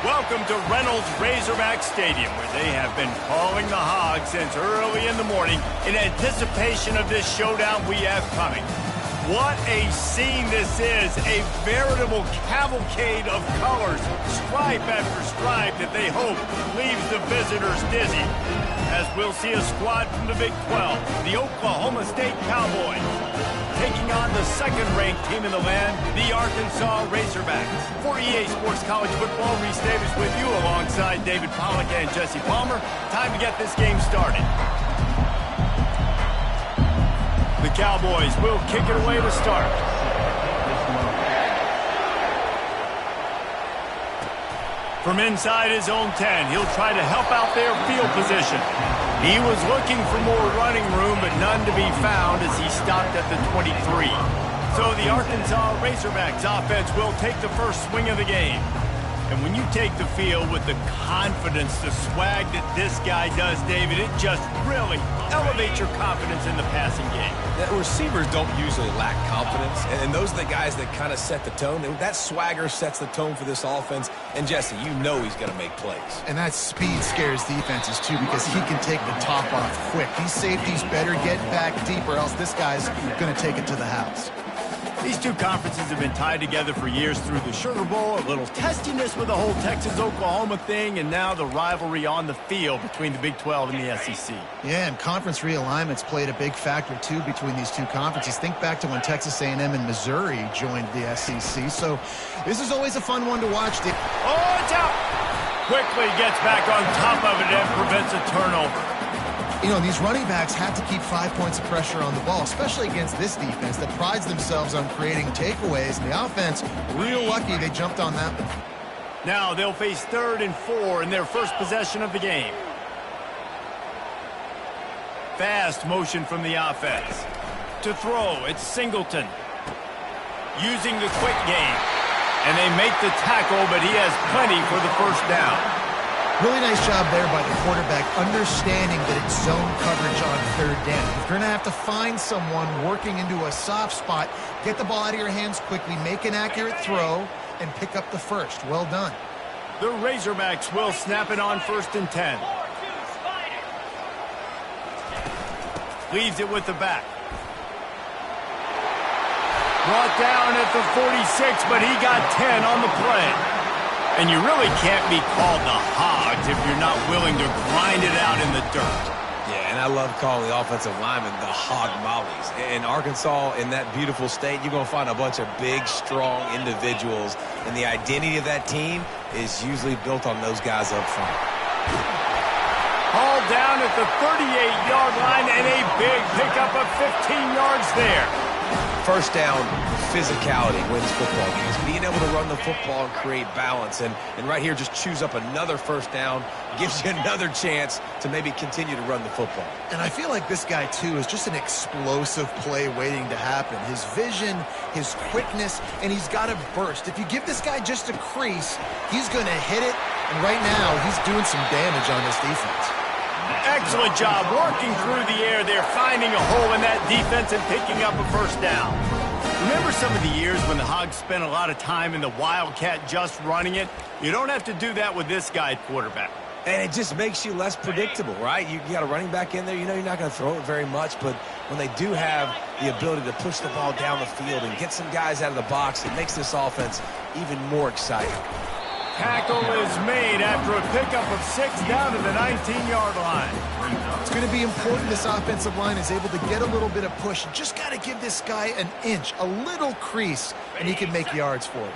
Welcome to Reynolds Razorback Stadium, where they have been calling the Hogs since early in the morning in anticipation of this showdown we have coming. What a scene this is, a veritable cavalcade of colors, stripe after stripe that they hope leaves the visitors dizzy. As we'll see a squad from the Big 12, the Oklahoma State Cowboys, taking on the second-ranked team in the land, the Arkansas Razorbacks. For EA Sports College Football, Reese Davis with you alongside David Pollack and Jesse Palmer. Time to get this game started. The Cowboys will kick it away to start. From inside his own 10, he'll try to help out their field position. He was looking for more running room, but none to be found as he stopped at the 23. So the Arkansas Razorbacks offense will take the first swing of the game. And when you take the field with the confidence, the swag that this guy does, David, it just really elevates your confidence in the passing game. The receivers don't usually lack confidence, and those are the guys that kind of set the tone. That swagger sets the tone for this offense. And Jesse, you know he's going to make plays. And that speed scares defenses too, because he can take the top off quick. These safeties better get back deep, or else this guy's going to take it to the house. These two conferences have been tied together for years through the Sugar Bowl, a little testiness with the whole Texas-Oklahoma thing, and now the rivalry on the field between the Big 12 and the SEC. Yeah, and conference realignments played a big factor, too, between these two conferences. Think back to when Texas A&M and Missouri joined the SEC. So this is always a fun one to watch. Oh, it's out! Quickly gets back on top of it and prevents a turnover. You know, these running backs have to keep 5 points of pressure on the ball, especially against this defense that prides themselves on creating takeaways. And the offense, real lucky they jumped on that one. Now they'll face 3rd and 4 in their first possession of the game. Fast motion from the offense. To throw, it's Singleton. Using the quick game. And they make the tackle, but he has plenty for the first down. Really nice job there by the quarterback, understanding that it's zone coverage on 3rd down. If you're going to have to find someone working into a soft spot, get the ball out of your hands quickly, make an accurate throw, and pick up the first. Well done. The Razorbacks will snap it on 1st and 10. Leaves it with the back. Brought down at the 46, but he got 10 on the play. And you really can't be called the Hogs if you're not willing to grind it out in the dirt. Yeah, and I love calling the offensive linemen the hog mollies. In Arkansas, in that beautiful state, you're going to find a bunch of big, strong individuals. And the identity of that team is usually built on those guys up front. Hauled down at the 38-yard line, and a big pickup of 15 yards there. First down, physicality wins football games. Being able to run the football and create balance. And right here, just choose up another first down. Gives you another chance to maybe continue to run the football. And I feel like this guy, too, is just an explosive play waiting to happen. His vision, his quickness, and he's got a burst. If you give this guy just a crease, he's going to hit it. And right now, he's doing some damage on this defense. Excellent job working through the air there, finding a hole in that defense and picking up a first down. Remember some of the years when the Hogs spent a lot of time in the Wildcat just running it? You don't have to do that with this guy at quarterback. And it just makes you less predictable, right? You got a running back in there. You know you're not going to throw it very much, but when they do have the ability to push the ball down the field and get some guys out of the box, it makes this offense even more exciting. Tackle is made after a pickup of 6 down to the 19-yard line. It's going to be important this offensive line is able to get a little bit of push. Just got to give this guy an inch, a little crease, and he can make yards for it.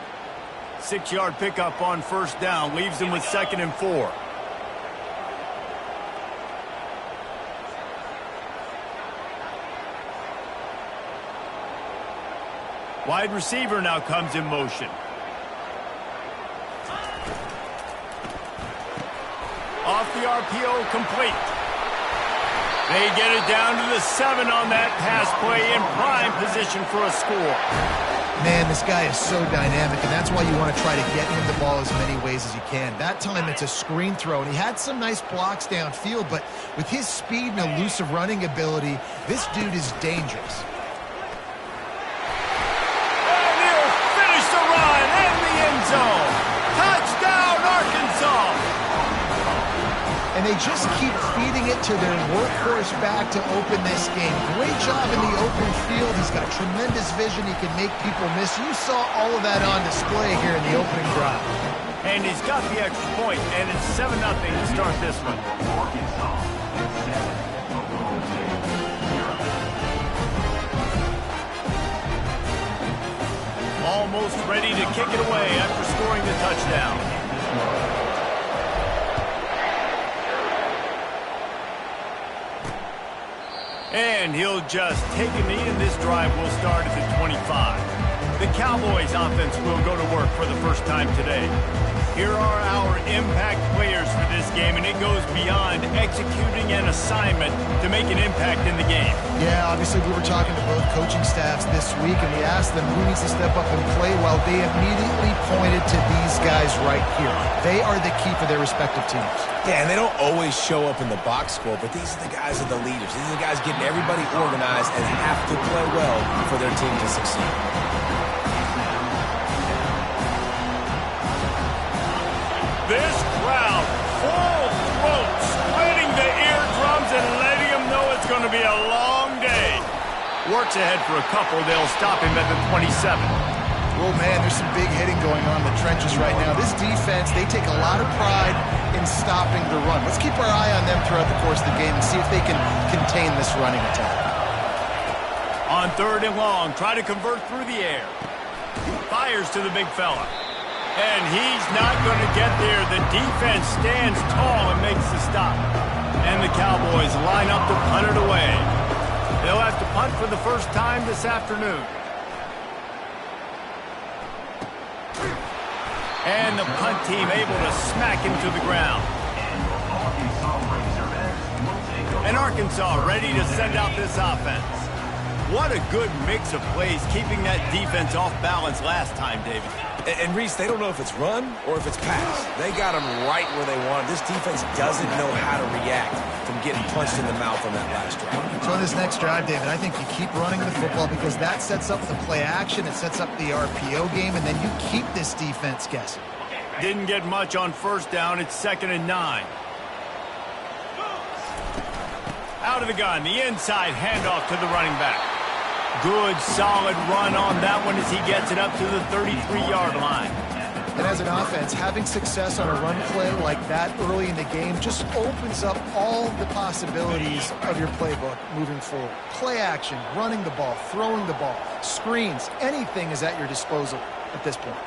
6-yard pickup on 1st down leaves him with 2nd and 4. Wide receiver now comes in motion. Off the RPO, complete. They get it down to the 7 on that pass play, in prime position for a score. Man, this guy is so dynamic, and that's why you want to try to get him the ball as many ways as you can. That time it's a screen throw, and he had some nice blocks downfield, but with his speed and elusive running ability, this dude is dangerous. And he'll finish the run in the end zone. Touchdown, Arkansas! and they just keep feeding it to their workhorse back to open this game. Great job in the open field. He's got tremendous vision. He can make people miss. You saw all of that on display here in the opening drive. And he's got the extra point, and it's 7-0 to start this one. Almost ready to kick it away after scoring the touchdown. And he'll just take a knee, and this drive will start at the 25. The Cowboys offense will go to work for the first time today. Here are our impact players for this game, and it goes beyond executing an assignment to make an impact in the game. Yeah, obviously we were talking to both coaching staffs this week, and we asked them who needs to step up and play well. They immediately pointed to these guys right here. They are the key for their respective teams. Yeah, and they don't always show up in the box score, but these are the guys that are the leaders. These are the guys getting everybody organized and have to play well for their team to succeed. This crowd, full throat, splitting the eardrums and letting them know it's going to be a long day. Works ahead for a couple. They'll stop him at the 27. Oh, man, there's some big hitting going on in the trenches right now. This defense, they take a lot of pride in stopping the run. Let's keep our eye on them throughout the course of the game and see if they can contain this running attack. On 3rd and long, try to convert through the air. Fires to the big fella. And he's not going to get there. The defense stands tall and makes the stop. And the Cowboys line up to punt it away. They'll have to punt for the first time this afternoon. And the punt team able to smack him to the ground. And Arkansas ready to send out this offense. What a good mix of plays, keeping that defense off balance last time, David. And Reese, they don't know if it's run or if it's pass. They got them right where they want. This defense doesn't know how to react from getting punched in the mouth on that last drive. So on this next drive, David, I think you keep running the football because that sets up the play action, it sets up the RPO game, and then you keep this defense guessing. Didn't get much on 1st down. It's 2nd and 9. Out of the gun, the inside handoff to the running back. Good, solid run on that one as he gets it up to the 33-yard line. And as an offense, having success on a run play like that early in the game just opens up all the possibilities of your playbook moving forward. Play action, running the ball, throwing the ball, screens, anything is at your disposal at this point.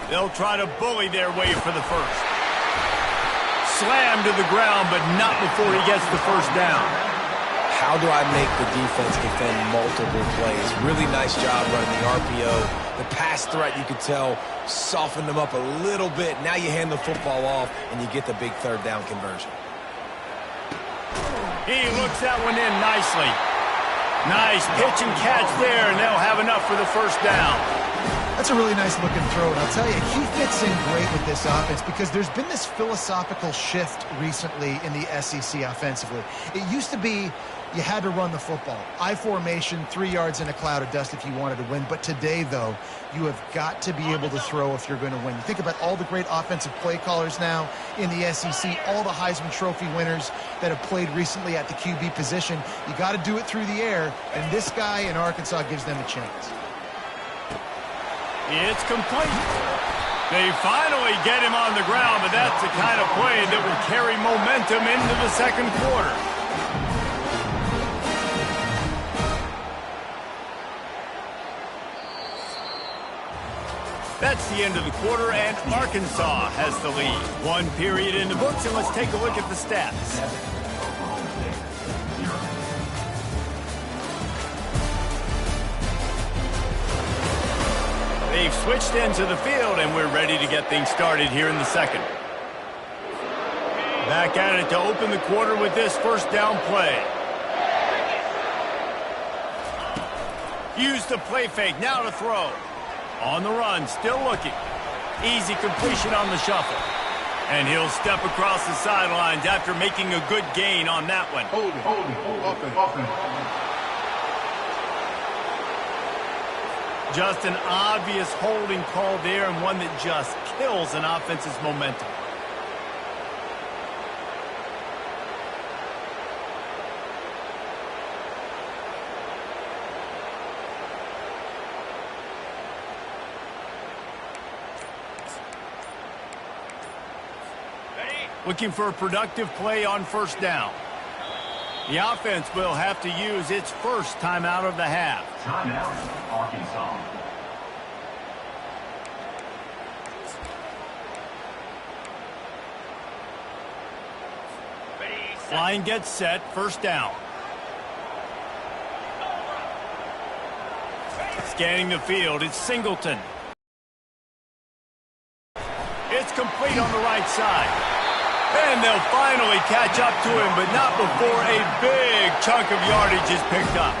They'll try to bully their way for the first. Slam to the ground, but not before he gets the first down. How do I make the defense defend multiple plays? Really nice job running the RPO. The pass threat, you could tell, softened them up a little bit. Now you hand the football off, and you get the big 3rd down conversion. He looks that one in nicely. Nice pitch and catch there, and they'll have enough for the first down. That's a really nice looking throw, and I'll tell you, he fits in great with this offense because there's been this philosophical shift recently in the SEC offensively. It used to be you had to run the football. I formation, 3 yards in a cloud of dust if you wanted to win. But today, though, you have got to be able to throw if you're going to win. You think about all the great offensive play callers now in the SEC, all the Heisman Trophy winners that have played recently at the QB position. You got to do it through the air, and this guy in Arkansas gives them a chance. It's complete. They finally get him on the ground, but that's the kind of play that will carry momentum into the 2nd quarter. That's the end of the quarter, and Arkansas has the lead. 1 period in the books, and let's take a look at the stats. They've switched ends of the field, and we're ready to get things started here in the 2nd. Back at it to open the quarter with this 1st down play. Use the play fake, now to throw. On the run, still looking. Easy completion on the shuffle. And he'll step across the sidelines after making a good gain on that one. Hold it. Just an obvious holding call there, and one that just kills an offense's momentum. Looking for a productive play on first down. The offense will have to use its first timeout of the half. Timeout, Arkansas. Line gets set, first down. Scanning the field, it's Singleton. It's complete on the right side. And they'll finally catch up to him, but not before a big chunk of yardage is picked up.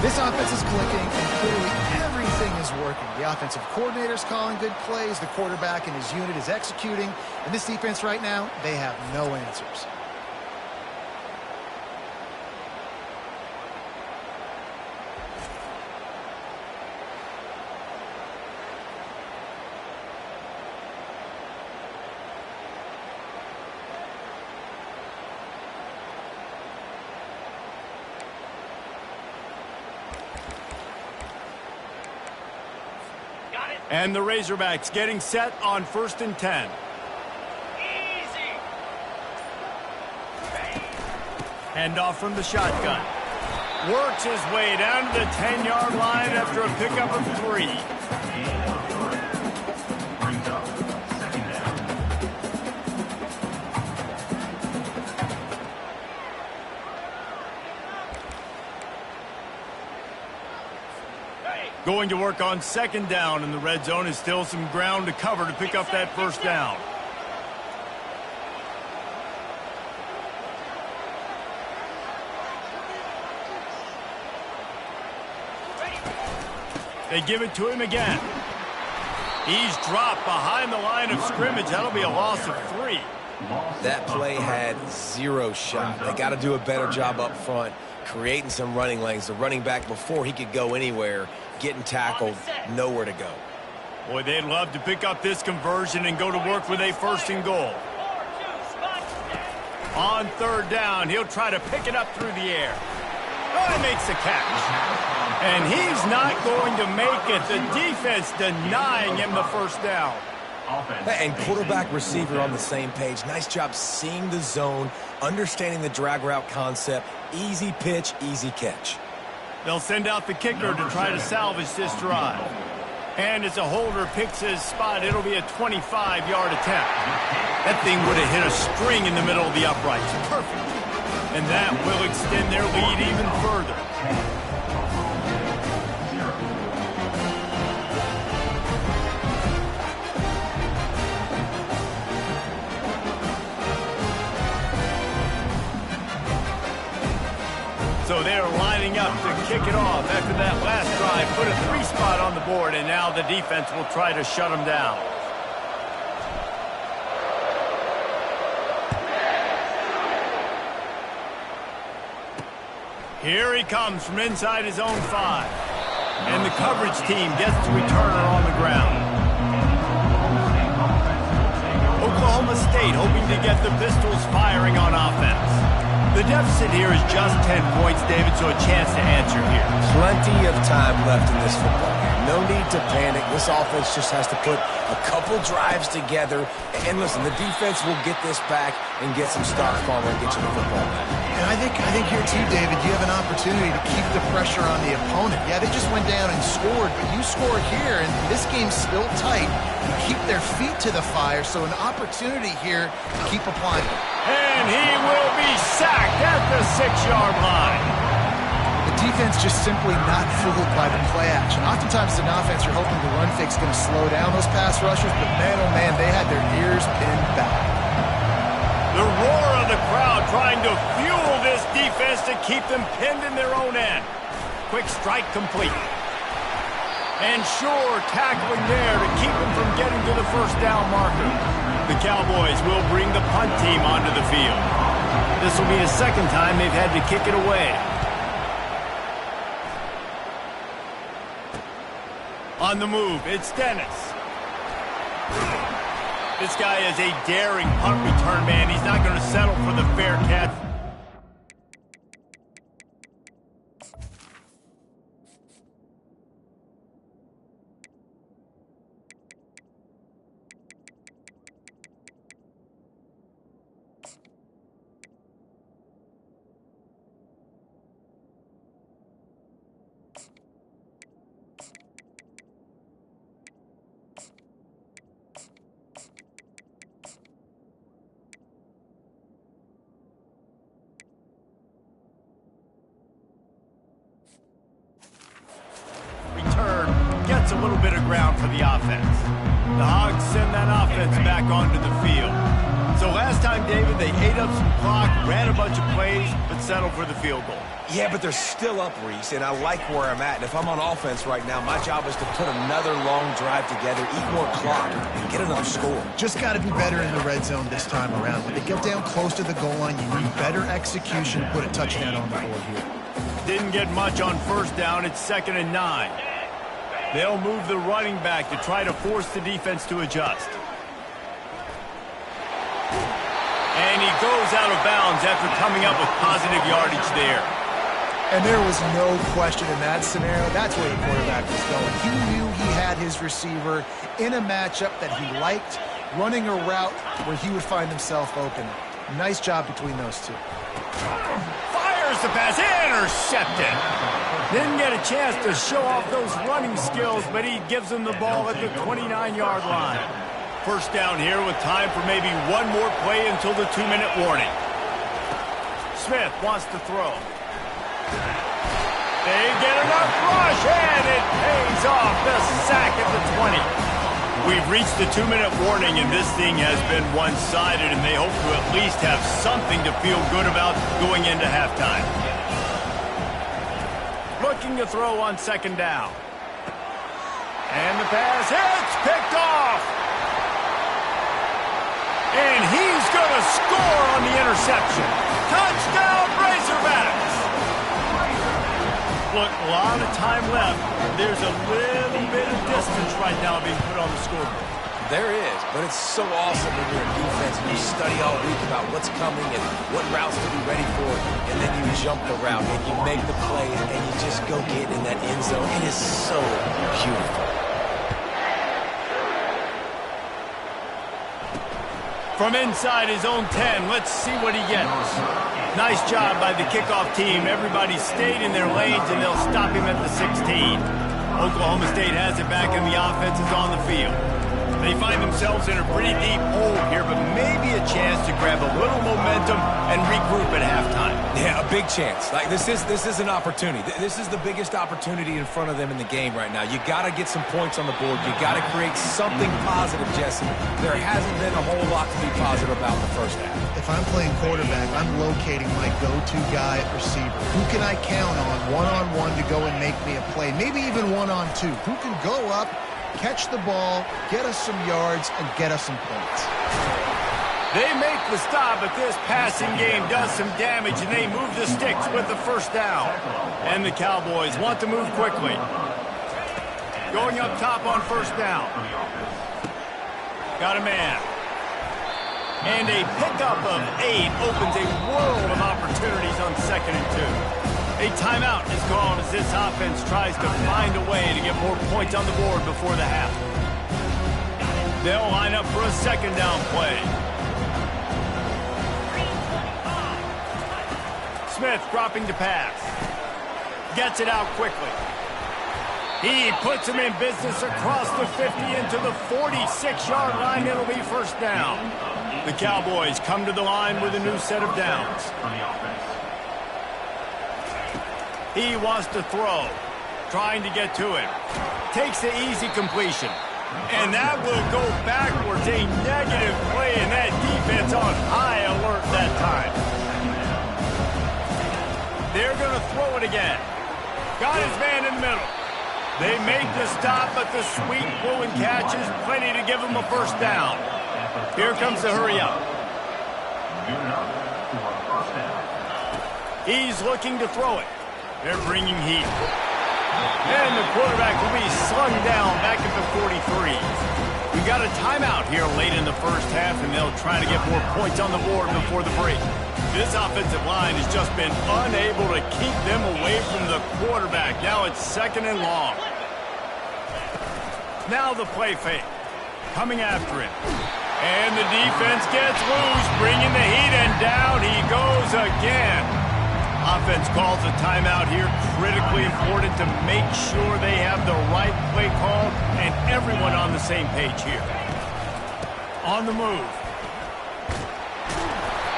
This offense is clicking, and clearly everything is working. The offensive coordinator's calling good plays. The quarterback and his unit is executing. And this defense right now, they have no answers. And the Razorbacks getting set on 1st and 10. Handoff from the shotgun. Works his way down to the 10-yard line after a pickup of 3. Going to work on 2nd down, and the red zone is still some ground to cover to pick up that first down. They give it to him again. He's dropped behind the line of scrimmage. That'll be a loss of 3. That play had 0 shot. They got to do a better job up front, creating some running lanes. The running back, before he could go anywhere, getting tackled, nowhere to go. Boy, they'd love to pick up this conversion and go to work with a 1st and goal. On 3rd down, he'll try to pick it up through the air. Oh, he makes the catch. And he's not going to make it. The defense denying him the first down. And quarterback receiver on the same page. Nice job seeing the zone, understanding the drag route concept. Easy pitch, easy catch. They'll send out the kicker to try to salvage this drive. And as a holder picks his spot, it'll be a 25-yard attempt. That thing would have hit a string in the middle of the uprights. Perfect. And that will extend their lead even further. So they're lining up to kick it off after that last drive. Put a 3 spot on the board, and now the defense will try to shut them down. Here he comes from inside his own 5. And the coverage team gets to returner on the ground. Oklahoma State hoping to get the Pistols firing on offense. The deficit here is just 10 points, David, so a chance to answer here. Plenty of time left in this football game. No need to panic. This offense just has to put a couple drives together. And listen, the defense will get this back and get some stops farmer and get you the football back. And I think here too, David, you have an opportunity to keep the pressure on the opponent. Yeah, they just went down and scored, but you score here, and this game's still tight. You keep their feet to the fire, so an opportunity here to keep applying. And he will be sacked at the 6-yard line. The defense just simply not fooled by the play action. Oftentimes, as an offense, you're hoping the run fake's going to slow down those pass rushers, but man, oh man, they had their ears pinned back. The roar of the crowd trying to fuel this defense to keep them pinned in their own end. Quick strike complete. And sure, tackling there to keep them from getting to the first down marker. The Cowboys will bring the punt team onto the field. This will be the 2nd time they've had to kick it away. On the move, it's Dennis. This guy is a daring punt return man. He's not going to settle for the fair catch. cuts a little bit of ground for the offense. The Hogs send that offense back onto the field. So last time, David, they ate up some clock, ran a bunch of plays, but settled for the field goal. Yeah, but they're still up, Reese, and I like where I'm at. And if I'm on offense right now, my job is to put another long drive together, eat more clock, and get another score. Just got to be better in the red zone this time around. When they get down close to the goal line, you need better execution to put a touchdown on the board here. Didn't get much on first down. It's 2nd and 9. They'll move the running back to try to force the defense to adjust. And he goes out of bounds after coming up with positive yardage there. And there was no question in that scenario. That's where the quarterback was going. He knew he had his receiver in a matchup that he liked, running a route where he would find himself open. Nice job between those two. Fires the pass, intercepted. Didn't get a chance to show off those running skills, but he gives them the ball at the 29-yard line. First down here with time for maybe one more play until the 2-minute warning. Smith wants to throw. They get enough rush, and it pays off. The sack at the 20. We've reached the 2-minute warning, and this thing has been one-sided, and they hope to at least have something to feel good about going into halftime. Looking to throw on 2nd down. And the pass hits, picked off. And he's going to score on the interception. Touchdown, Razorbacks! Look, a lot of time left. There's a little bit of distance right now being put on the scoreboard. There is, but it's so awesome when you're in defense and you study all week about what's coming and what routes to be ready for, and then you jump the route and you make the play and you just go get in that end zone. It is so beautiful. From inside his own 10, let's see what he gets. Nice job by the kickoff team. Everybody stayed in their lanes, and they'll stop him at the 16. Oklahoma State has it back, and the offense is on the field. They find themselves in a pretty deep hole here, but maybe a chance to grab a little momentum and regroup at halftime. Yeah, a big chance. Like this is an opportunity. This is the biggest opportunity in front of them in the game right now. You got to get some points on the board. You got to create something positive, Jesse. There hasn't been a whole lot to be positive about in the first half. If I'm playing quarterback, I'm locating my go-to guy at receiver. Who can I count on one-on-one to go and make me a play? Maybe even one-on-two. Who can go up, catch the ball, get us some yards, and get us some points. They make the stop, but this passing game does some damage, and they move the sticks with the first down. And the Cowboys want to move quickly. Going up top on first down. Got a man. And a pickup of 8 opens a world of opportunities on 2nd and 2. A timeout is called as this offense tries to find a way to get more points on the board before the half. They'll line up for a 2nd down play. Smith dropping to pass. Gets it out quickly. He puts him in business across the 50 into the 46-yard line. It'll be first down. The Cowboys come to the line with a new set of downs. He wants to throw, trying to get to it. Takes the easy completion. And that will go backwards. A negative play, and that defense on high alert that time. They're going to throw it again. Got his man in the middle. They make the stop, but the sweet throw and catch is plenty to give them a first down. Here comes the hurry up. He's looking to throw it. They're bringing heat. And the quarterback will be slung down back at the 43. We got a timeout here late in the first half, and they'll try to get more points on the board before the break. This offensive line has just been unable to keep them away from the quarterback. Now it's 2nd and long. Now the play fake. Coming after it. And the defense gets loose, bringing the heat, and down he goes again. Offense calls a timeout here. Critically important to make sure they have the right play call and everyone on the same page here. On the move.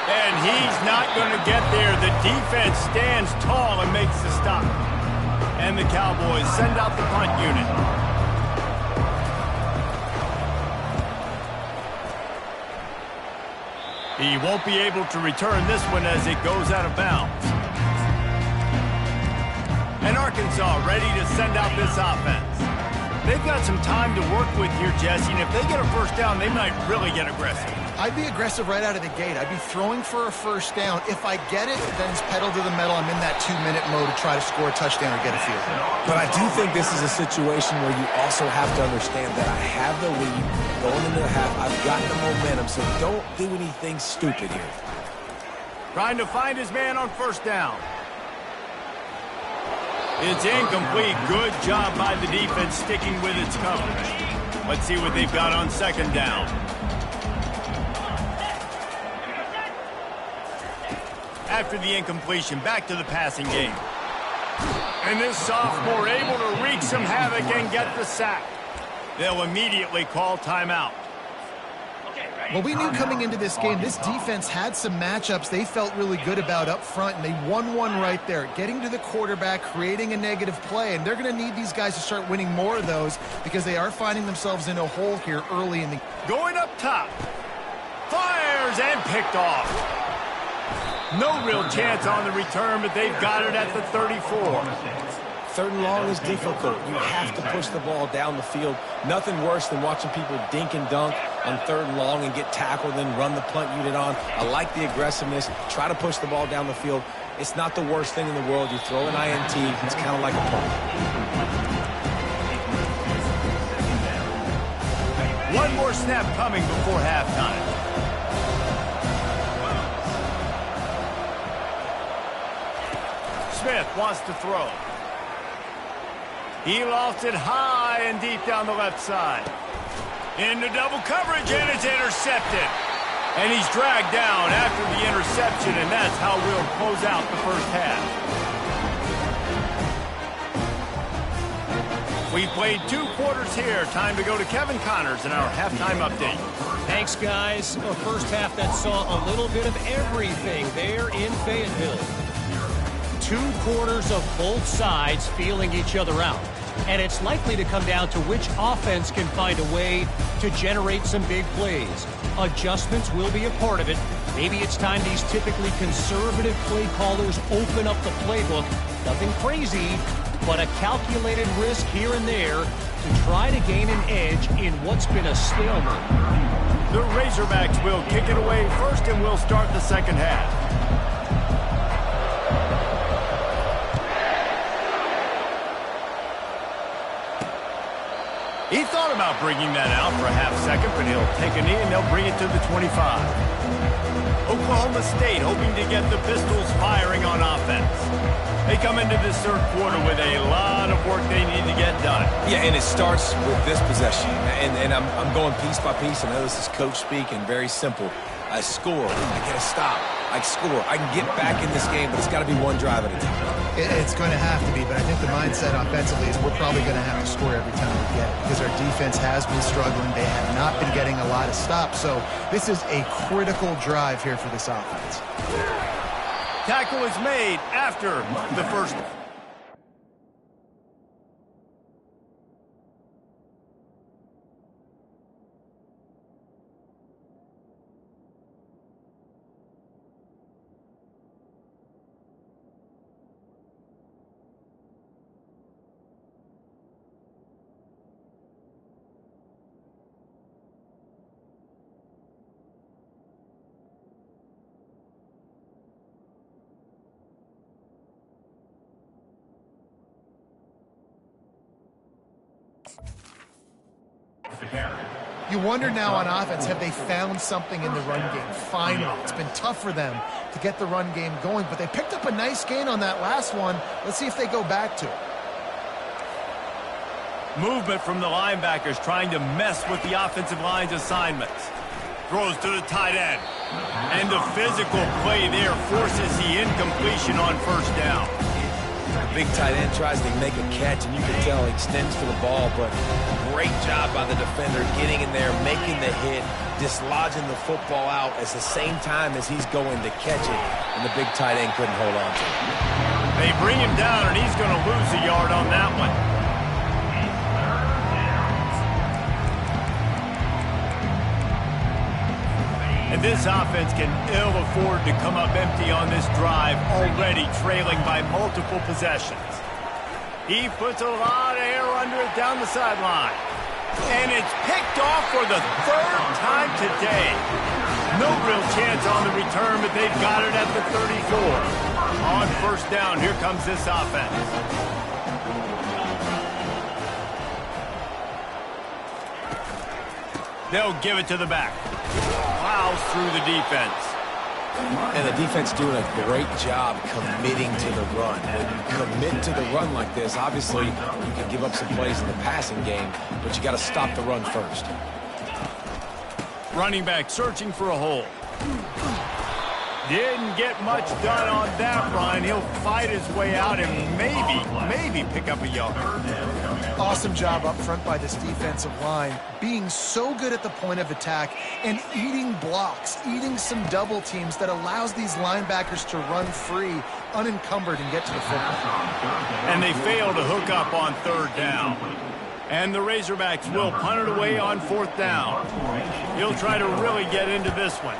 And he's not going to get there. The defense stands tall and makes the stop. And the Cowboys send out the punt unit. He won't be able to return this one as it goes out of bounds. And Arkansas ready to send out this offense. They've got some time to work with here, Jesse, and if they get a first down, they might really get aggressive. I'd be aggressive right out of the gate. I'd be throwing for a first down. If I get it, then it's pedal to the metal. I'm in that 2-minute mode to try to score a touchdown or get a field goal. But I do think this is a situation where you also have to understand that I have the lead going into the half. I've got the momentum, so don't do anything stupid here. Trying to find his man on first down. It's incomplete. Good job by the defense sticking with its coverage. Let's see what they've got on second down. After the incompletion, back to the passing game. And this sophomore able to wreak some havoc and get the sack. They'll immediately call timeout. Well, we knew coming into this game, this defense had some matchups they felt really good about up front, and they won one right there, getting to the quarterback, creating a negative play, and they're going to need these guys to start winning more of those because they are finding themselves in a hole here early in the... Going up top. Fires and picked off. No real chance on the return, but they've got it at the 34. Third and long is difficult. You have to push the ball down the field. Nothing worse than watching people dink and dunk on third and long and get tackled and run the punt unit on. I like the aggressiveness. Try to push the ball down the field. It's not the worst thing in the world. You throw an INT, it's kind of like a punt. One more snap coming before halftime. Smith wants to throw. He lost it high and deep down the left side. Into double coverage, and it's intercepted. And he's dragged down after the interception, and that's how we'll close out the first half. We've played 2 quarters here. Time to go to Kevin Connors in our halftime update. Thanks, guys. A first half that saw a little bit of everything there in Fayetteville. 2 quarters of both sides feeling each other out. And it's likely to come down to which offense can find a way to generate some big plays. Adjustments will be a part of it. Maybe it's time these typically conservative play callers open up the playbook. Nothing crazy, but a calculated risk here and there to try to gain an edge in what's been a stalemate. The Razorbacks will kick it away first, and we'll start the second half. He thought about bringing that out for a half second, but he'll take a knee and they'll bring it to the 25. Oklahoma State hoping to get the Pistols firing on offense. They come into this third quarter with a lot of work they need to get done. Yeah, and it starts with this possession. And I'm going piece by piece. I know this is coach speak and very simple. I score. I get a stop. I score. I can get back in this game, but it's got to be one drive at a time. It's going to have to be, but I think the mindset offensively is we're probably going to have to score every time we get it because our defense has been struggling. They have not been getting a lot of stops, so this is a critical drive here for this offense. Tackle is made after the first. You wonder now on offense, have they found something in the run game? Finally, it's been tough for them to get the run game going, but they picked up a nice gain on that last one. Let's see if they go back to it. Movement from the linebackers trying to mess with the offensive line's assignments. Throws to the tight end. And the physical play there forces the incompletion on first down. The big tight end tries to make a catch, and you can tell he extends for the ball, but great job by the defender getting in there, making the hit, dislodging the football out at the same time as he's going to catch it, and the big tight end couldn't hold on to it. They bring him down, and he's going to lose a yard on that one. And this offense can ill afford to come up empty on this drive, already trailing by multiple possessions. He puts a lot of air under it down the sideline. And it's picked off for the third time today. No real chance on the return, but they've got it at the 34. On first down, here comes this offense. They'll give it to the back. Plows through the defense. And the defense doing a great job committing to the run. When you commit to the run like this, obviously you can give up some plays in the passing game, but you got to stop the run first. Running back searching for a hole. Didn't get much done on that run. He'll fight his way out and maybe pick up a yard. Awesome job up front by this defensive line, being so good at the point of attack and eating blocks, eating some double teams that allows these linebackers to run free, unencumbered, and get to the football. And they fail to hook up on third down. And the Razorbacks will punt it away on fourth down. He'll try to really get into this one.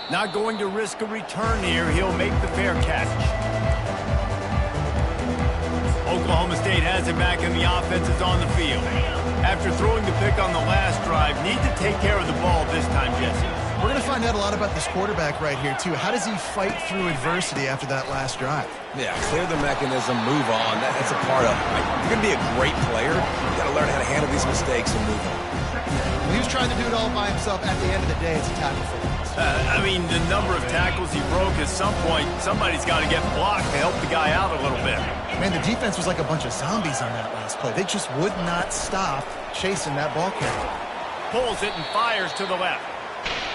Not going to risk a return here. He'll make the fair catch. Oklahoma State has it back and the offense is on the field. After throwing the pick on the last drive, need to take care of the ball this time, Jesse. We're going to find out a lot about this quarterback right here, too. How does he fight through adversity after that last drive? Yeah, clear the mechanism, move on. That's a part of it, right? You're going to be a great player. You got to learn how to handle these mistakes and move on. He was trying to do it all by himself. At the end of the day, it's a tackle for him. I mean, the number of tackles he broke, at some point, somebody's got to get blocked to help the guy out a little bit. Man, the defense was like a bunch of zombies on that last play. They just would not stop chasing that ball carrier. Pulls it and fires to the left.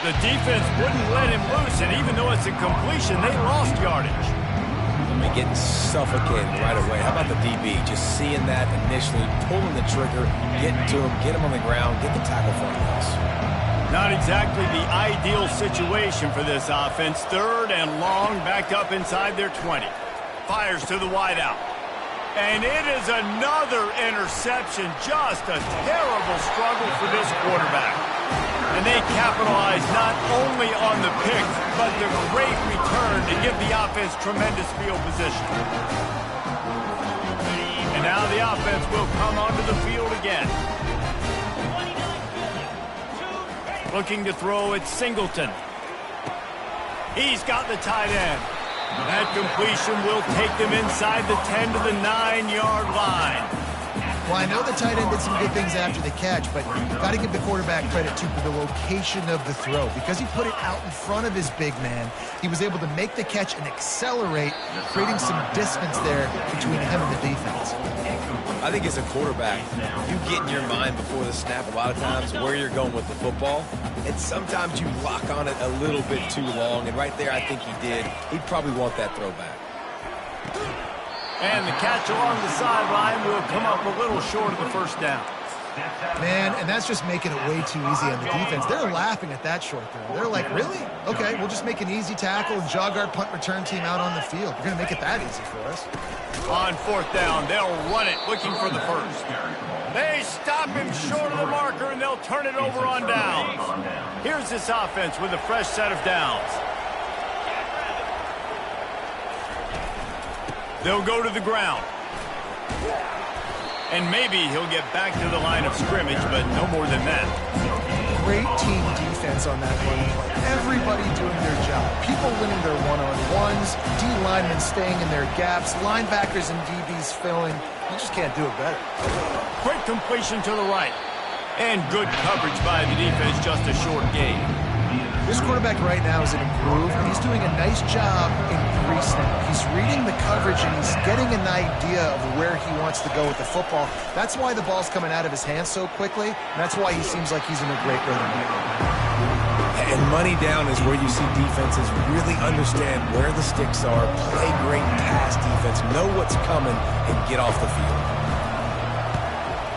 The defense wouldn't let him loose, and even though it's a completion, they lost yardage. I mean, getting suffocated right away. How about the DB? Just seeing that initially, pulling the trigger, getting to him, get him on the ground, get the tackle for him else. Not exactly the ideal situation for this offense. Third and long, back up inside their 20. Fires to the wideout. And it is another interception. Just a terrible struggle for this quarterback. And they capitalize not only on the pick, but the great return to give the offense tremendous field position. And now the offense will come onto the field again. Looking to throw at Singleton. He's got the tight end. That completion will take them inside the 10 to the 9-yard line. Well, I know the tight end did some good things after the catch, but you've got to give the quarterback credit, too, for the location of the throw. Because he put it out in front of his big man, he was able to make the catch and accelerate, creating some distance there between him and the defense. I think as a quarterback, you get in your mind before the snap a lot of times where you're going with the football, and sometimes you lock on it a little bit too long, and right there I think he did. He'd probably want that throw back. And the catch along the sideline will come up a little short of the first down. Man, and that's just making it way too easy on the defense. They're laughing at that short throw. They're like, really? Okay, we'll just make an easy tackle and jog our punt return team out on the field. You're going to make it that easy for us. On fourth down, they'll run it, looking for the first. They stop him short of the marker, and they'll turn it over on downs. Here's this offense with a fresh set of downs. They'll go to the ground. And maybe he'll get back to the line of scrimmage, but no more than that. Great team defense on that run play. Everybody doing their job. People winning their one-on-ones, D-linemen staying in their gaps, linebackers and DBs filling. You just can't do it better. Quick completion to the right. And good coverage by the defense, just a short gain. This quarterback right now is in a groove, and he's doing a nice job in pre-snap. He's reading the coverage, and he's getting an idea of where he wants to go with the football. That's why the ball's coming out of his hands so quickly, and that's why he seems like he's in a great rhythm. And money down is where you see defenses really understand where the sticks are, play great pass defense, know what's coming, and get off the field.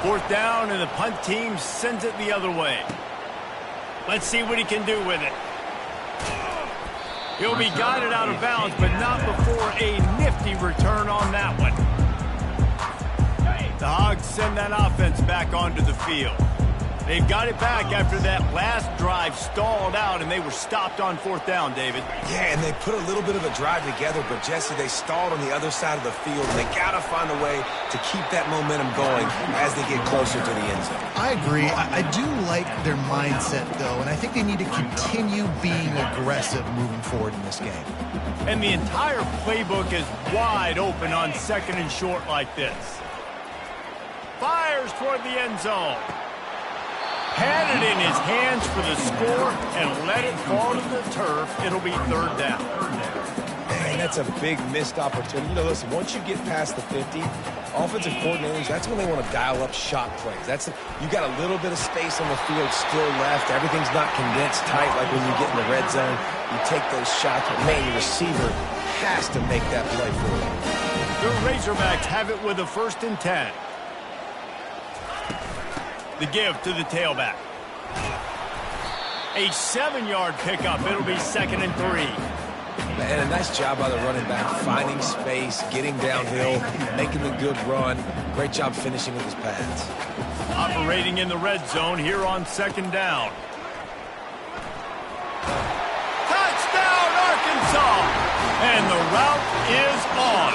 Fourth down, and the punt team sends it the other way. Let's see what he can do with it. He'll be guided out of bounds, but not before a nifty return on that one. The Hogs send that offense back onto the field. They've got it back after that last drive stalled out, and they were stopped on 4th down, David. Yeah, and they put a little bit of a drive together, but, Jesse, they stalled on the other side of the field. They got to find a way to keep that momentum going as they get closer to the end zone. I agree. I do like their mindset, though, and I think they need to continue being aggressive moving forward in this game. And the entire playbook is wide open on 2nd and short like this. Fires toward the end zone. Had it in his hands for the score and let it fall to the turf. It'll be 3rd down. Man, that's a big missed opportunity. You know, listen, once you get past the 50, offensive coordinators, that's when they want to dial up shot plays. You got a little bit of space on the field still left. Everything's not condensed tight like when you get in the red zone. You take those shots, but man, your receiver has to make that play for you. The Razorbacks have it with a 1st and 10. The give to the tailback. A 7-yard pickup. It'll be 2nd and 3. And a nice job by the running back, finding space, getting downhill, making the good run. Great job finishing with his pads. Operating in the red zone here on 2nd down. Touchdown, Arkansas! And the route is on.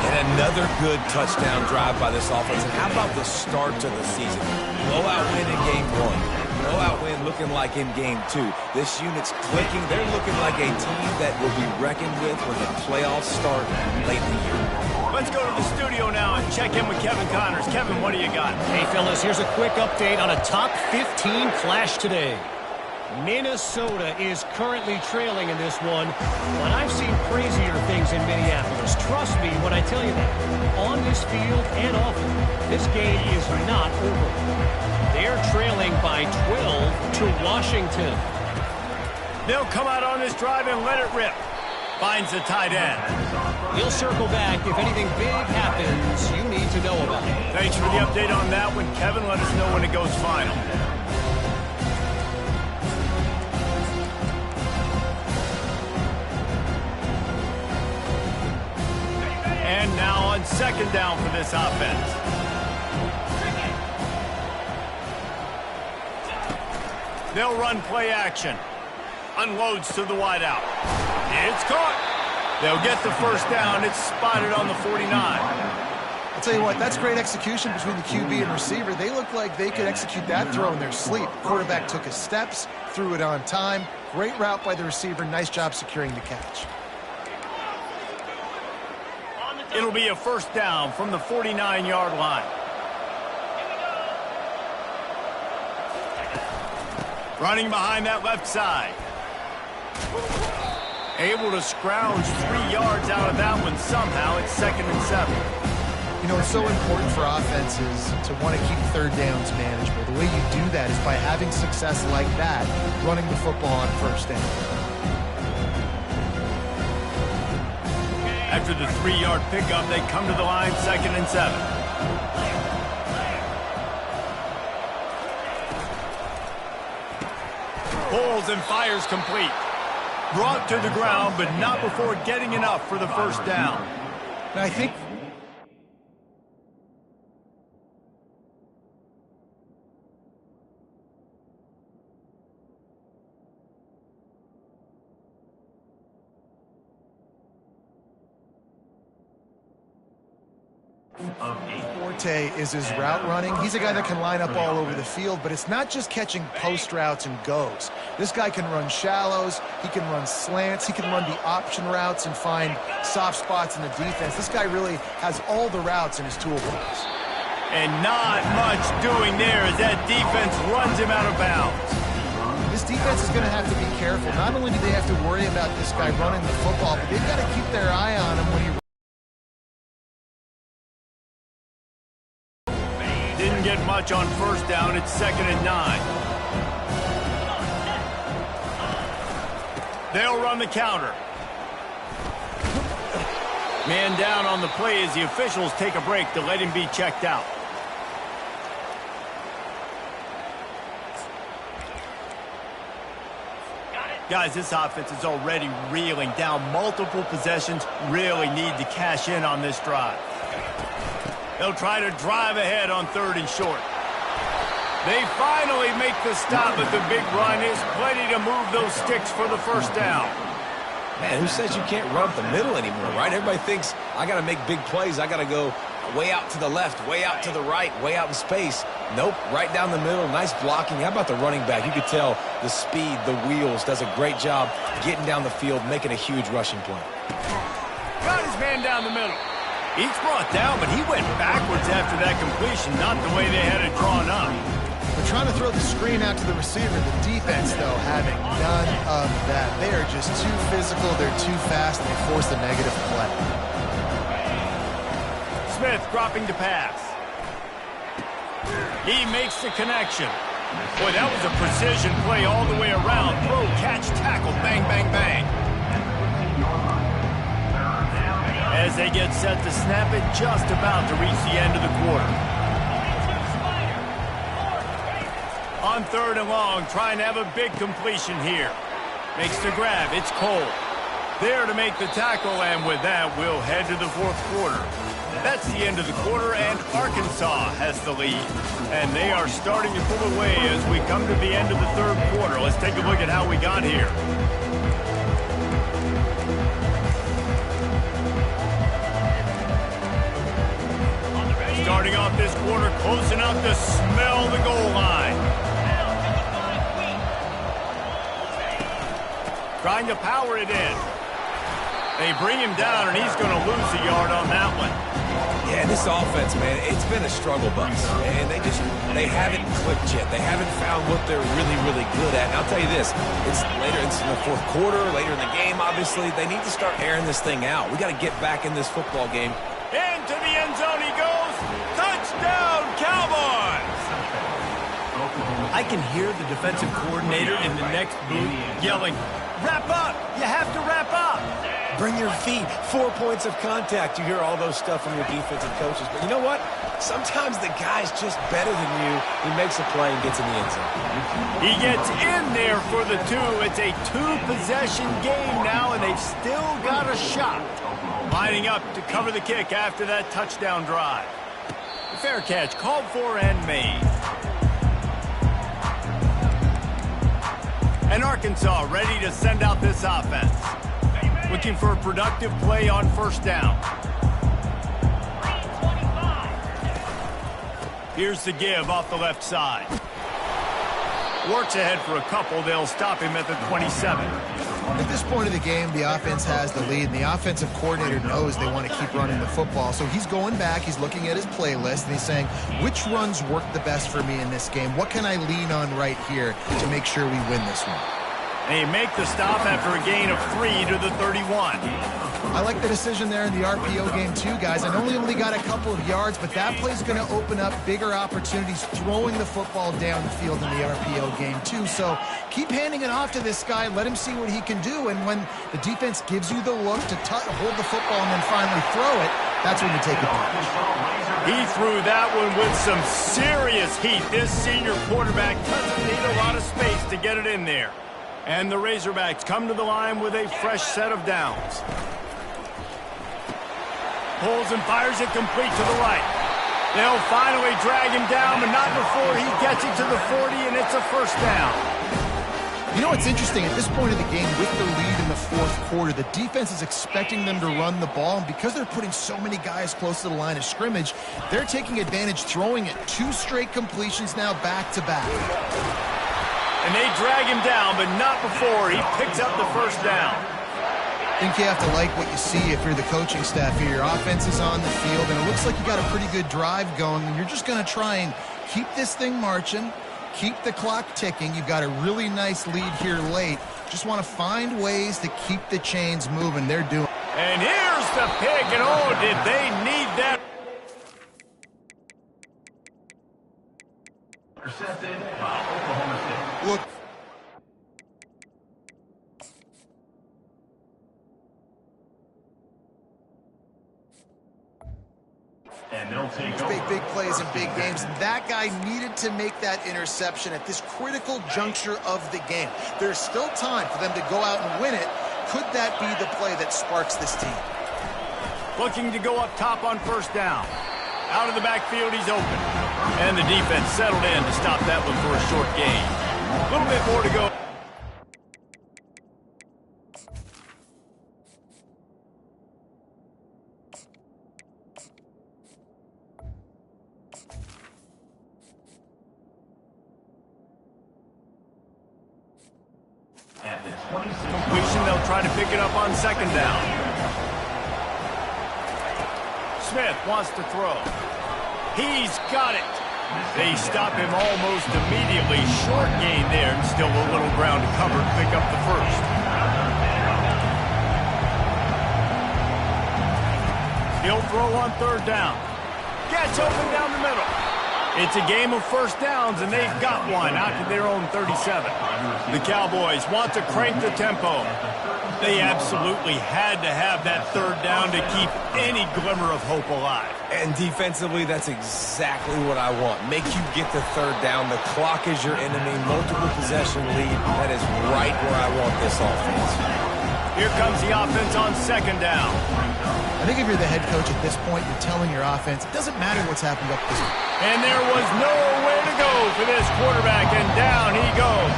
And another good touchdown drive by this offense. And how about the start to the season? Blowout win in game 1. Blowout win looking like in game 2. This unit's clicking. They're looking like a team that will be reckoned with when the playoffs start late in the year. Let's go to the studio now and check in with Kevin Connors. Kevin, what do you got? Hey, fellas, here's a quick update on a top 15 clash today. Minnesota is currently trailing in this one, but I've seen crazier things in Minneapolis. Trust me when I tell you that. On this field and off it, this game is not over. They're trailing by 12 to Washington. They'll come out on this drive and let it rip. Finds the tight end. He'll circle back if anything big happens you need to know about. Thanks for the update on that one, Kevin. Let us know when it goes final. And now on 2nd down for this offense. They'll run play action. Unloads to the wideout. It's caught. They'll get the 1st down. It's spotted on the 49. I'll tell you what, that's great execution between the QB and receiver. They look like they could execute that throw in their sleep. Quarterback took his steps, threw it on time. Great route by the receiver. Nice job securing the catch. It'll be a 1st down from the 49-yard line. Running behind that left side. Able to scrounge 3 yards out of that one somehow. It's 2nd and 7. You know, it's so important for offenses to want to keep 3rd downs manageable. The way you do that is by having success like that, running the football on 1st down. After the 3-yard pickup, they come to the line, 2nd and 7. Pulls and fires complete. Brought to the ground, but not before getting enough for the 1st down. And I think Forte is his route running. He's a guy that can line up all over the field, but it's not just catching post routes and goes. This guy can run shallows, he can run slants, he can run the option routes and find soft spots in the defense. This guy really has all the routes in his toolbox. And not much doing there as that defense runs him out of bounds. This defense is going to have to be careful. Not only do they have to worry about this guy running the football, but they've got to keep their eye on him when he didn't get much on 1st down. It's 2nd and 9. They'll run the counter. Man down on the play as the officials take a break to let him be checked out. Guys, this offense is already reeling down multiple possessions. Really need to cash in on this drive. They'll try to drive ahead on 3rd and short. They finally make the stop, but the big run is plenty to move those sticks for the first down. Man, who says you can't run up the middle anymore, right? Everybody thinks I got to make big plays. I got to go way out to the left, way out to the right, way out in space. Nope, right down the middle. Nice blocking. How about the running back? You could tell the speed, the wheels, does a great job getting down the field, making a huge rushing play. Got his man down the middle. He's brought down, but he went backwards after that completion, not the way they had it drawn up. They're trying to throw the screen out to the receiver. The defense, though, having none of that. They are just too physical. They're too fast. They force the negative play. Smith dropping to pass. He makes the connection. Boy, that was a precision play all the way around. Throw, catch, tackle, bang, bang, bang. As they get set to snap it, just about to reach the end of the quarter. On 3rd and long, trying to have a big completion here. Makes the grab. It's Cole. There to make the tackle, and with that, we'll head to the 4th quarter. That's the end of the quarter, and Arkansas has the lead. And they are starting to pull away as we come to the end of the 3rd quarter. Let's take a look at how we got here. Starting off this quarter, close enough to smell the goal line. Trying to power it in. They bring him down, and he's going to lose a yard on that one. Yeah, this offense, man, it's been a struggle bus. And they haven't clicked yet. They haven't found what they're really, really good at. And I'll tell you this, it's in the 4th quarter, later in the game, obviously. They need to start airing this thing out. We got to get back in this football game. Into the end zone he goes. Touchdown, Cowboys! I can hear the defensive coordinator in the next booth yelling, "Wrap up! You have to wrap up!" Bring your feet. 4 points of contact. You hear all those stuff from your defensive coaches. But you know what? Sometimes the guy's just better than you. He makes a play and gets in the end zone. He gets in there for the 2. It's a 2-possession game now, and they've still got a shot. Lining up to cover the kick after that touchdown drive. The fair catch called for and made. And Arkansas ready to send out this offense. Looking for a productive play on 1st down. Here's the give off the left side. Works ahead for a couple. They'll stop him at the 27. At this point of the game, the offense has the lead, and the offensive coordinator knows they want to keep running the football. So he's going back, he's looking at his playlist, and he's saying, which runs work the best for me in this game? What can I lean on right here to make sure we win this one? They make the stop after a gain of 3 to the 31. I like the decision there in the RPO game too, guys. I know he only got a couple of yards, but that play's going to open up bigger opportunities throwing the football down the field in the RPO game too. So keep handing it off to this guy. Let him see what he can do. And when the defense gives you the look to hold the football and then finally throw it, that's when you take advantage. He threw that one with some serious heat. This senior quarterback doesn't need a lot of space to get it in there. And the Razorbacks come to the line with a fresh set of downs. Pulls and fires it complete to the right. They'll finally drag him down, but not before he gets it to the 40, and it's a 1st down. You know what's interesting? At this point of the game, with the lead in the 4th quarter, the defense is expecting them to run the ball, and because they're putting so many guys close to the line of scrimmage, they're taking advantage, throwing it 2 straight completions now back-to-back. And they drag him down, but not before he picks up the 1st down. I think you have to like what you see if you're the coaching staff here. Your offense is on the field, and it looks like you got a pretty good drive going, and you're just going to try and keep this thing marching, keep the clock ticking. You've got a really nice lead here late. Just want to find ways to keep the chains moving. They're doing. And here's the pick, and oh, did they need that. Intercepted by Oklahoma State. Look. And they'll take Big plays in big games. And that guy needed to make that interception at this critical juncture of the game. There's still time for them to go out and win it. Could that be the play that sparks this team? Looking to go up top on 1st down. Out of the backfield, he's open. And the defense settled in to stop that one for a short gain. A little bit more to go. Completion, they'll try to pick it up on second down. Smith wants to throw. He's got it. They stop him almost immediately. Short gain there, and still a little ground to cover to pick up the first. He'll throw on third down. Gets open down the middle. It's a game of first downs, and they've got one out to their own 37. The Cowboys want to crank the tempo. They absolutely had to have that third down to keep any glimmer of hope alive. And defensively, that's exactly what I want. Make you get the third down. The clock is your enemy. Multiple possession lead. That is right where I want this offense. Here comes the offense on second down. I think if you're the head coach at this point, you're telling your offense, it doesn't matter what's happened up this way. And there was nowhere to go for this quarterback, and down he goes.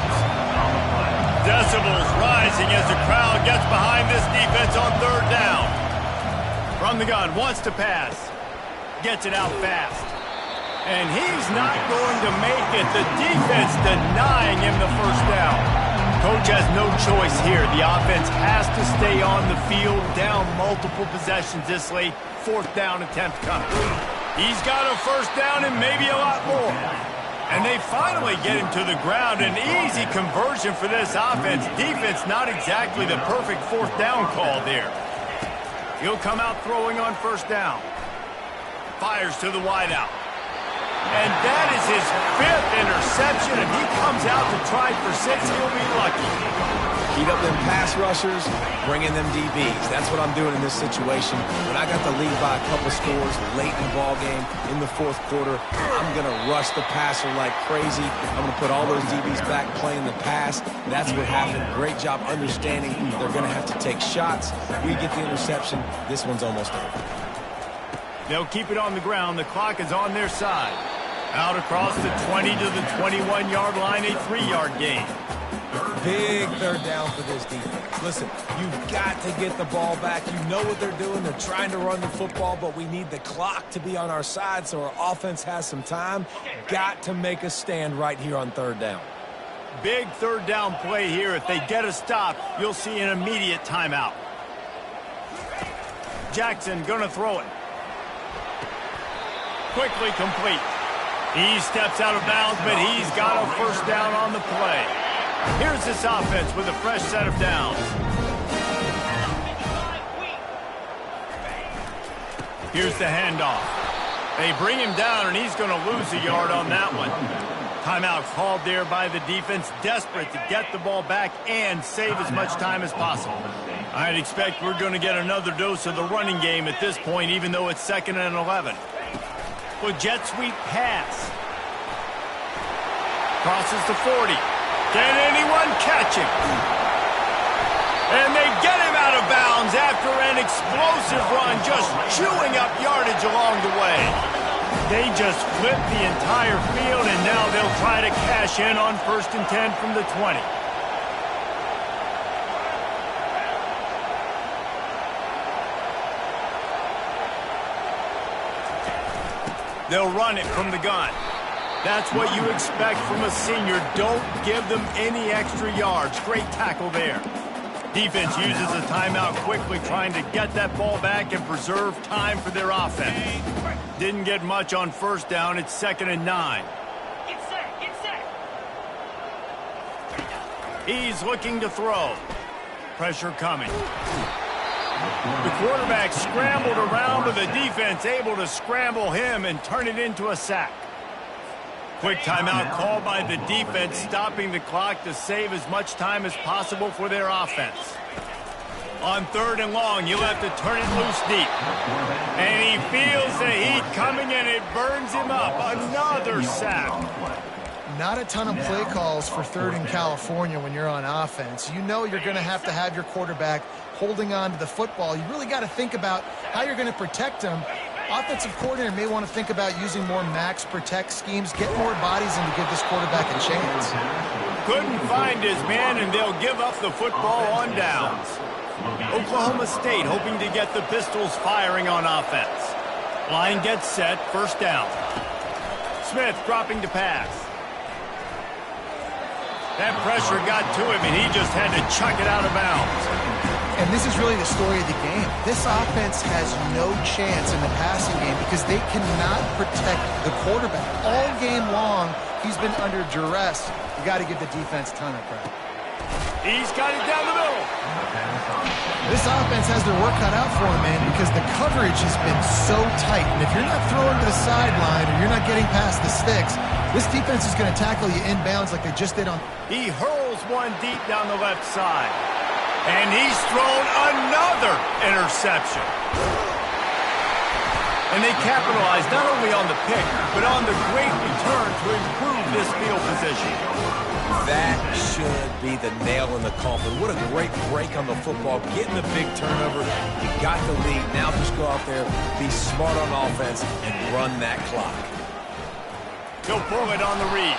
Decibels rising as the crowd gets behind this defense on third down. From the gun, wants to pass. Gets it out fast. And he's not going to make it. The defense denying him the first down. Coach has no choice here. The offense has to stay on the field, down multiple possessions this late. Fourth down attempt coming. He's got a first down and maybe a lot more. And they finally get him to the ground. An easy conversion for this offense. Defense not exactly the perfect fourth down call there. He'll come out throwing on first down. Fires to the wideout. And that is his fifth interception. If he comes out to try for 6, he'll be lucky. Heat up them pass rushers, bring in them DBs. That's what I'm doing in this situation. When I got the lead by a couple scores late in the ball game, in the fourth quarter, I'm going to rush the passer like crazy. I'm going to put all those DBs back playing the pass. That's what happened. Great job understanding they're going to have to take shots. We get the interception. This one's almost over. They'll keep it on the ground. The clock is on their side. Out across the 20 to the 21-yard line, a 3-yard gain. Big third down for this defense. Listen, you've got to get the ball back. You know what they're doing. They're trying to run the football, but we need the clock to be on our side so our offense has some time. Got to make a stand right here on third down. Big third down play here. If they get a stop, you'll see an immediate timeout. Jackson gonna throw it. Quickly complete. He steps out of bounds, but he's got a first down on the play. Here's this offense with a fresh set of downs. Here's the handoff. They bring him down, and he's going to lose a yard on that one. Timeout called there by the defense, desperate to get the ball back and save as much time as possible. I'd expect we're going to get another dose of the running game at this point, even though it's 2nd and 11. With jet sweep pass. Crosses the 40. Can anyone catch him? And they get him out of bounds after an explosive run, just chewing up yardage along the way. They just flipped the entire field, and now they'll try to cash in on 1st and 10 from the 20. They'll run it from the gun. That's what you expect from a senior. Don't give them any extra yards. Great tackle there. Defense uses a timeout quickly, trying to get that ball back and preserve time for their offense. Didn't get much on first down. It's 2nd and 9. Get set, get set. He's looking to throw. Pressure coming. The quarterback scrambled around, but the defense able to scramble him and turn it into a sack. Quick timeout called by the defense, stopping the clock to save as much time as possible for their offense. On 3rd and long, you'll have to turn it loose deep. And he feels the heat coming, and it burns him up. Another sack. Not a ton of play calls for 3rd in California when you're on offense. You know you're going to have your quarterback holding on to the football. You really got to think about how you're going to protect him offensive coordinator may want to think about using more max protect schemes, get more bodies in to give this quarterback a chance. Couldn't find his man, and they'll give up the football on downs. Oklahoma State hoping to get the Pistols firing on offense. Line gets set, first down. Smith dropping to pass. That pressure got to him, and he just had to chuck it out of bounds. And this is really the story of the game. This offense has no chance in the passing game because they cannot protect the quarterback. All game long, he's been under duress. You got to give the defense a ton of credit. He's got it down the middle. This offense has their work cut out for him, man, because the coverage has been so tight. And if you're not throwing to the sideline or you're not getting past the sticks, this defense is going to tackle you inbounds like they just did on. He hurls one deep down the left side. And he's thrown another interception. And they capitalize not only on the pick, but on the great return to improve this field position. That should be the nail in the coffin. What a great break on the football. Getting the big turnover. You got the lead. Now just go out there, be smart on offense, and run that clock. He'll pull it on the read.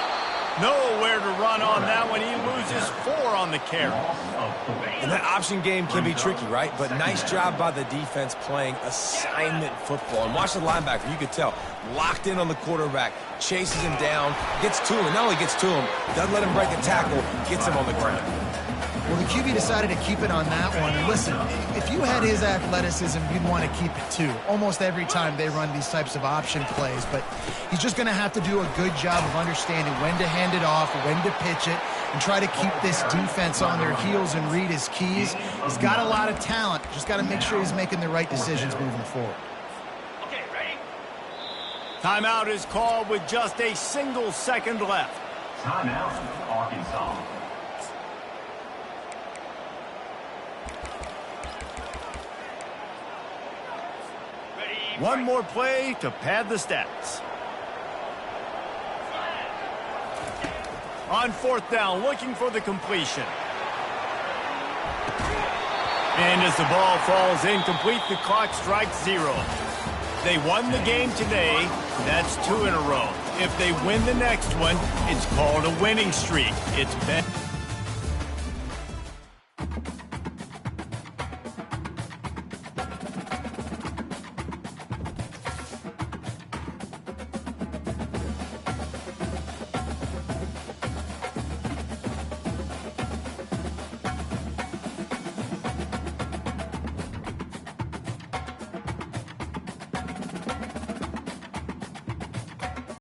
Nowhere to run on that one. He loses 4 on the carry. And that option game can be tricky, right? But nice job by the defense playing assignment football. And watch the linebacker. You could tell. Locked in on the quarterback. Chases him down. Gets to him. Not only gets to him, doesn't let him break a tackle. Gets him on the ground. Well, the QB decided to keep it on that one. And listen, if you had his athleticism, you'd want to keep it too. Almost every time they run these types of option plays. But he's just going to have to do a good job of understanding when to hand it off, when to pitch it, and try to keep this defense on their heels and read his keys. He's got a lot of talent. Just got to make sure he's making the right decisions moving forward. Okay, ready? Timeout is called with just a single second left. Timeout, Arkansas. One more play to pad the stats. On 4th down, looking for the completion. And as the ball falls incomplete, the clock strikes 0. They won the game today. That's 2 in a row. If they win the next one, it's called a winning streak. It's been